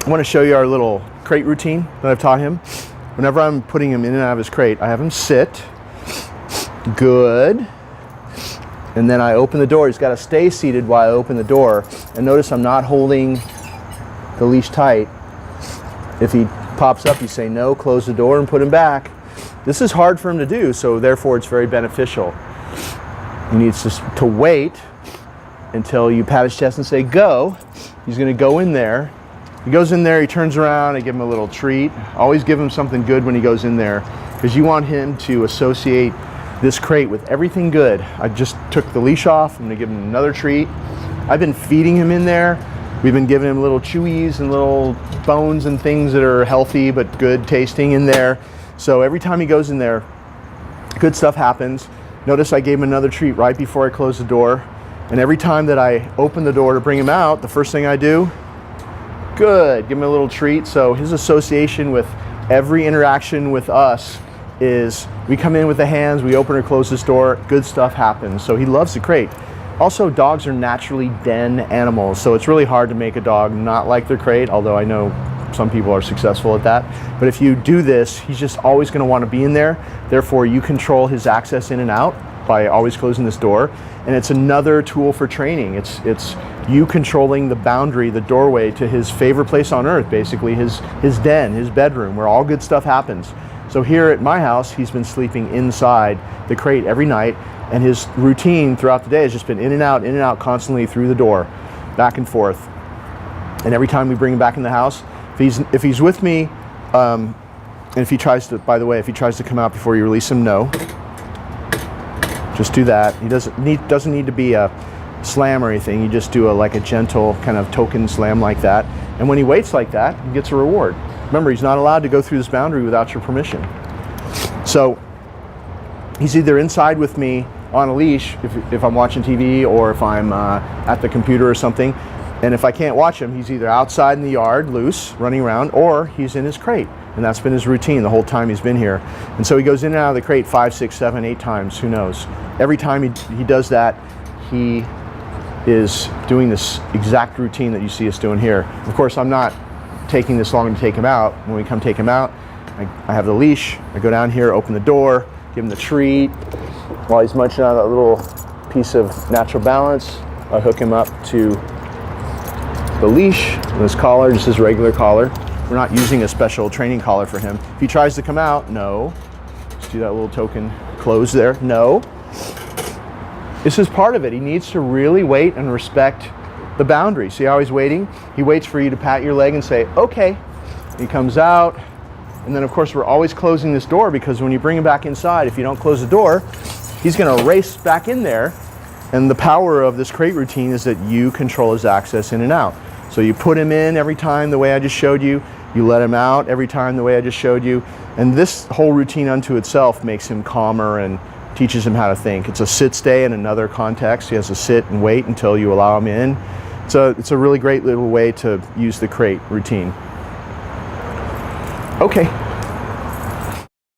I want to show you our little crate routine that I've taught him. Whenever I'm putting him in and out of his crate, I have him sit. Good. And then I open the door. He's got to stay seated while I open the door. And notice I'm not holding the leash tight. If he pops up, you say no, close the door and put him back. This is hard for him to do, so therefore it's very beneficial. He needs to wait until you pat his chest and say go. He's going to go in there. He goes in there, he turns around, I give him a little treat. Always give him something good when he goes in there, because you want him to associate this crate with everything good. I just took the leash off. I'm going to give him another treat. I've been feeding him in there. We've been giving him little chewies and little bones and things that are healthy but good tasting in there. So every time he goes in there, good stuff happens. Notice I gave him another treat right before I closed the door. And every time that I open the door to bring him out, the first thing I do, good, give him a little treat. So his association with every interaction with us is we come in with the hands, we open or close this door, good stuff happens. So he loves the crate. Also, dogs are naturally den animals, so it's really hard to make a dog not like their crate, although I know some people are successful at that. But if you do this, he's just always going to want to be in there. Therefore, you control his access in and out by always closing this door. And it's another tool for training. It's you controlling the boundary, the doorway to his favorite place on earth, basically his den, his bedroom, where all good stuff happens. So here at my house, he's been sleeping inside the crate every night, and his routine throughout the day has just been in and out constantly through the door, back and forth. And every time we bring him back in the house, if he's with me, and if he tries to, by the way, if he tries to come out before you release him, no. Just do that. He doesn't need to be a slam or anything. You just do like a gentle kind of token slam like that. And when he waits like that, he gets a reward. Remember, he's not allowed to go through this boundary without your permission. So he's either inside with me on a leash if I'm watching TV, or if I'm at the computer or something. And if I can't watch him, he's either outside in the yard, loose, running around, or he's in his crate. And that's been his routine the whole time he's been here. And so he goes in and out of the crate 5, 6, 7, 8 times, who knows. Every time he does that, he is doing this exact routine that you see us doing here. Of course, I'm not taking this long to take him out. When we come take him out, I have the leash, I go down here, open the door, give him the treat. While he's munching on that little piece of natural balance, I hook him up to the leash and his collar, just his regular collar. We're not using a special training collar for him. If he tries to come out, no. Just do that little token close there, no. This is part of it. He needs to really wait and respect the boundary. See how he's waiting? He waits for you to pat your leg and say, okay. He comes out, and then of course we're always closing this door, because when you bring him back inside, if you don't close the door, he's gonna race back in there. And the power of this crate routine is that you control his access in and out. So you put him in every time the way I just showed you. You let him out every time the way I just showed you. And this whole routine unto itself makes him calmer and teaches him how to think. It's a sit-stay in another context. He has to sit and wait until you allow him in. So it's a really great little way to use the crate routine. Okay.